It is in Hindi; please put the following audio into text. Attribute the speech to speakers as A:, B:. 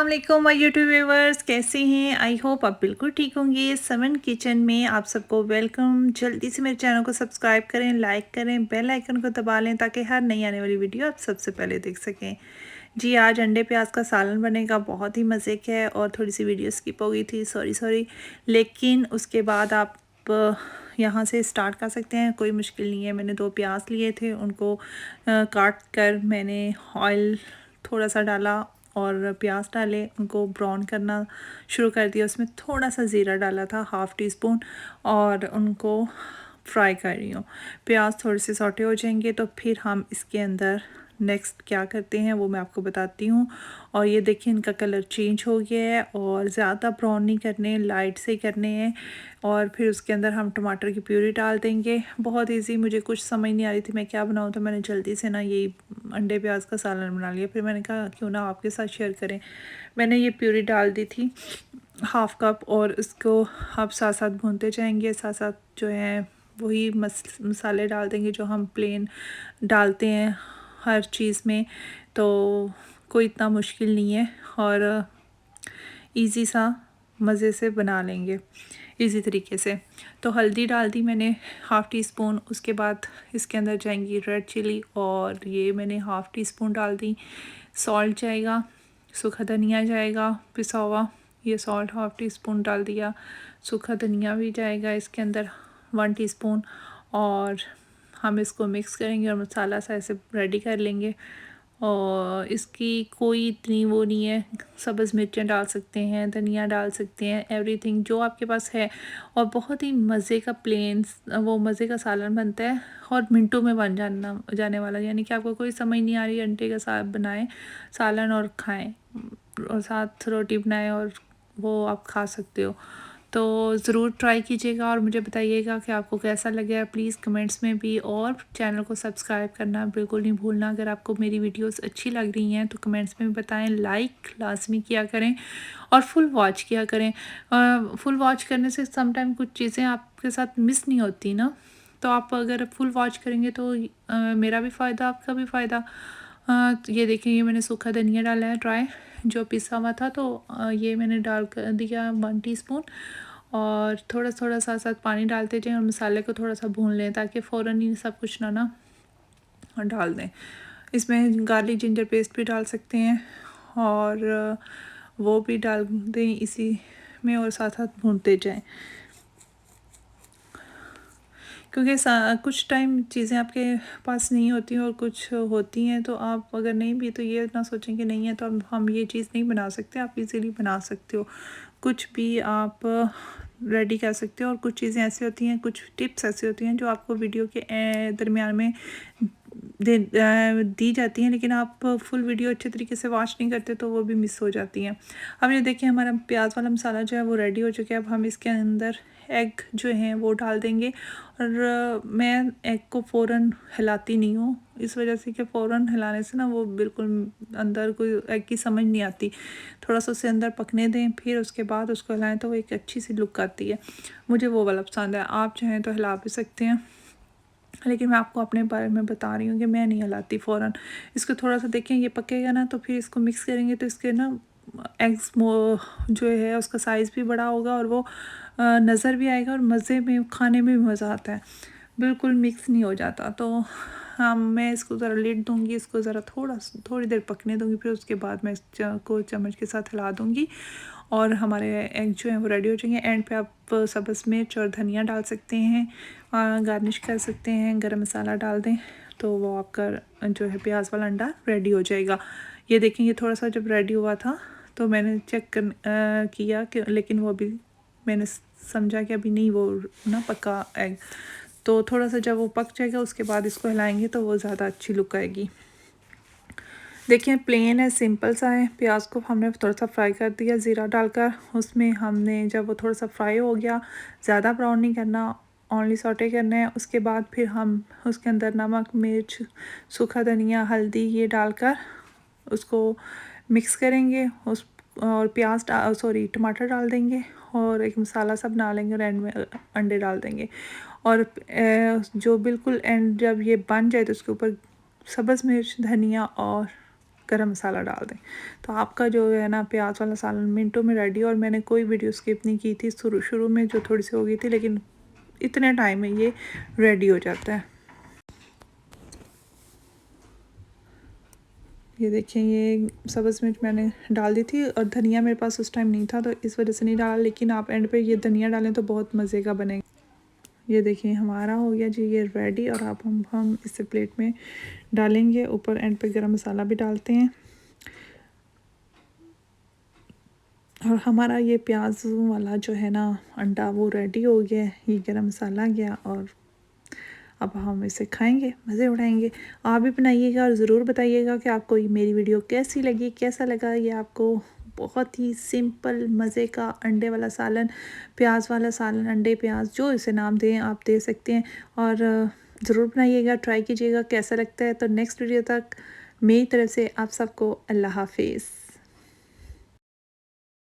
A: अस्सलाम वालेकुम माय यूट्यूब व्यूवर्स, कैसे हैं? आई होप आप बिल्कुल ठीक होंगे। समन किचन में आप सबको वेलकम। जल्दी से मेरे चैनल को सब्सक्राइब करें, लाइक करें, बेल आइकन को दबा लें ताकि हर नई आने वाली वीडियो आप सबसे पहले देख सकें। जी, आज अंडे प्याज का सालन बनेगा, बहुत ही मज़े का है। और थोड़ी सी वीडियो स्किप हो गई थी, सॉरी। लेकिन उसके बाद आप यहाँ से स्टार्ट कर सकते हैं, कोई मुश्किल नहीं है। मैंने 2 प्याज लिए थे, उनको काट कर मैंने ऑयल थोड़ा सा डाला और प्याज डाले, उनको ब्राउन करना शुरू कर दिया। उसमें थोड़ा सा ज़ीरा डाला था, हाफ़ टी स्पून, और उनको फ्राई कर रही हूँ। प्याज थोड़े से सौटे हो जाएंगे तो फिर हम इसके अंदर नेक्स्ट क्या करते हैं वो मैं आपको बताती हूँ। और ये देखिए, इनका कलर चेंज हो गया है और ज़्यादा ब्राउन नहीं करने, लाइट से करने हैं। और फिर उसके अंदर हम टमाटर की प्यूरी डाल देंगे। बहुत इजी, मुझे कुछ समझ नहीं आ रही थी मैं क्या बनाऊँ, तो मैंने जल्दी से ना यही अंडे प्याज का सालन बना लिया। फिर मैंने कहा क्यों ना आपके साथ शेयर करें। मैंने ये प्यूरी डाल दी थी हाफ़ कप, और इसको आप साथ साथ भूनते जाएंगे। साथ साथ जो है वही मसाले डाल देंगे जो हम प्लेन डालते हैं हर चीज़ में। तो कोई इतना मुश्किल नहीं है और इजी सा मज़े से बना लेंगे इजी तरीके से। तो हल्दी डाल दी मैंने हाफ़ टी स्पून। उसके बाद इसके अंदर जाएंगी रेड चिली, और ये मैंने हाफ़ टी स्पून डाल दी। सॉल्ट जाएगा, सूखा धनिया जाएगा पिसा हुआ, ये सॉल्ट हाफ़ टी स्पून डाल दिया। सूखा धनिया भी जाएगा इसके अंदर 1 टीस्पून, और हम इसको मिक्स करेंगे और मसाला सा ऐसे रेडी कर लेंगे। और इसकी कोई इतनी वो नहीं है, सब्ज़ मिर्चें डाल सकते हैं, धनिया डाल सकते हैं, एवरीथिंग जो आपके पास है। और बहुत ही मज़े का प्लेन वो मज़े का सालन बनता है और मिनटों में बन जाने वाला। यानी कि आपको कोई समझ नहीं आ रही, अंडे का साग बनाएं सालन और खाएं, और साथ रोटी बनाएं और वो आप खा सकते हो। तो ज़रूर ट्राई कीजिएगा और मुझे बताइएगा कि आपको कैसा लगा। प्लीज़ कमेंट्स में भी, और चैनल को सब्सक्राइब करना बिल्कुल नहीं भूलना। अगर आपको मेरी वीडियोस अच्छी लग रही हैं तो कमेंट्स में भी बताएं, लाइक लाजमी किया करें और फुल वॉच किया करें। फुल वॉच करने से समटाइम कुछ चीज़ें आपके साथ मिस नहीं होती ना, तो आप अगर फुल वॉच करेंगे तो मेरा भी फ़ायदा, आपका भी फ़ायदा। तो ये देखिए, ये मैंने सूखा धनिया डाला है ड्राई, जो पिसा हुआ था, तो ये मैंने डाल कर दिया 1 टीस्पून। और थोड़ा थोड़ा साथ साथ पानी डालते जाएं और मसाले को थोड़ा सा भून लें ताकि फ़ौरन ही सब कुछ ना डाल दें। इसमें गार्लिक जिंजर पेस्ट भी डाल सकते हैं, और वो भी डाल दें इसी में, और साथ साथ भूनते जाएं। क्योंकि कुछ टाइम चीज़ें आपके पास नहीं होती हैं और कुछ होती हैं, तो आप अगर नहीं भी तो ये ना सोचें कि नहीं है तो अब हम ये चीज़ नहीं बना सकते। आप इजीली बना सकते हो, कुछ भी आप रेडी कर सकते हो। और कुछ चीज़ें ऐसी होती हैं, कुछ टिप्स ऐसी होती हैं जो आपको वीडियो के दरमियान में दी जाती हैं, लेकिन आप फुल वीडियो अच्छे तरीके से वॉच नहीं करते तो वो भी मिस हो जाती हैं। अब ये देखिए, हमारा प्याज वाला मसाला जो है वो रेडी हो चुका है। अब हम इसके अंदर एग जो हैं वो डाल देंगे। और मैं एग को फ़ौरन हिलाती नहीं हूँ, इस वजह से कि फ़ौरन हिलाने से ना वो बिल्कुल अंदर कोई एग की समझ नहीं आती। थोड़ा सा उसे अंदर पकने दें, फिर उसके बाद उसको हिलाएं तो वो एक अच्छी सी लुक आती है। मुझे वो वाला पसंद है। आप चाहें तो हिला भी सकते हैं, लेकिन मैं आपको अपने बारे में बता रही हूँ कि मैं नहीं हिलाती फ़ौरन। इसको थोड़ा सा देखें, ये पकेगा ना तो फिर इसको मिक्स करेंगे तो इसके ना एग्स जो है उसका साइज़ भी बड़ा होगा, और वो नज़र भी आएगा, और मज़े में खाने में भी मज़ा आता है। बिल्कुल मिक्स नहीं हो जाता। तो मैं इसको ज़रा लिड दूँगी, इसको ज़रा थोड़ी देर पकने दूँगी, फिर उसके बाद मैं को चम्मच के साथ हिला दूँगी और हमारे एग जो हैं वो रेडी हो जाएंगे। एंड पे आप सब्ज़ मिर्च और धनिया डाल सकते हैं, गार्निश कर सकते हैं, गरम मसाला डाल दें तो वो आपका जो है प्याज वाला अंडा रेडी हो जाएगा। ये देखें, ये थोड़ा सा जब रेडी हुआ था तो मैंने चेक किया कि, लेकिन वो अभी मैंने समझा कि अभी नहीं वो ना पका एग। तो थोड़ा सा जब वो पक जाएगा उसके बाद इसको हिलाएंगे तो वो ज़्यादा अच्छी लुक आएगी। देखिए, प्लेन है, सिंपल सा है। प्याज को हमने थोड़ा सा फ्राई कर दिया ज़ीरा डालकर। उसमें हमने जब वो थोड़ा सा फ्राई हो गया, ज़्यादा ब्राउन नहीं करना, ओनली सौटे करना है। उसके बाद फिर हम उसके अंदर नमक, मिर्च, सूखा धनिया, हल्दी ये डालकर उसको मिक्स करेंगे। उस और टमाटर डाल देंगे और एक मसाला सा बना लेंगे, और एंड में अंडे डाल देंगे। और जो बिल्कुल एंड जब ये बन जाए तो उसके ऊपर सब्ज़ मिर्च, धनिया और गरम मसाला डाल दें। तो आपका जो है ना प्याज वाला सालन मिनटों में रेडी। और मैंने कोई वीडियो स्किप नहीं की थी, शुरू में जो थोड़ी सी हो गई थी, लेकिन इतने टाइम में ये रेडी हो जाता है। ये देखें, ये सब्ज़ मिर्च मैंने डाल दी थी और धनिया मेरे पास उस टाइम नहीं था तो इस वजह से नहीं डाला, लेकिन आप एंड पे ये धनिया डालें तो बहुत मज़े का बनेगा। ये देखिए हमारा हो गया जी ये रेडी। और अब हम इसे प्लेट में डालेंगे। ऊपर एंड पे गरम मसाला भी डालते हैं। और हमारा ये प्याज वाला जो है ना अंडा वो रेडी हो गया है, ये गरम मसाला गया। और अब हम इसे खाएंगे, मज़े उड़ाएंगे। आप भी बनाइएगा और ज़रूर बताइएगा कि आपको ये मेरी वीडियो कैसी लगी, कैसा लगा ये आपको। बहुत ही सिंपल मज़े का अंडे वाला सालन, प्याज वाला सालन, अंडे प्याज जो इसे नाम दें आप दे सकते हैं। और ज़रूर बनाइएगा, ट्राई कीजिएगा कैसा लगता है। तो नेक्स्ट वीडियो तक मेरी तरफ से आप सबको अल्लाह हाफिज़।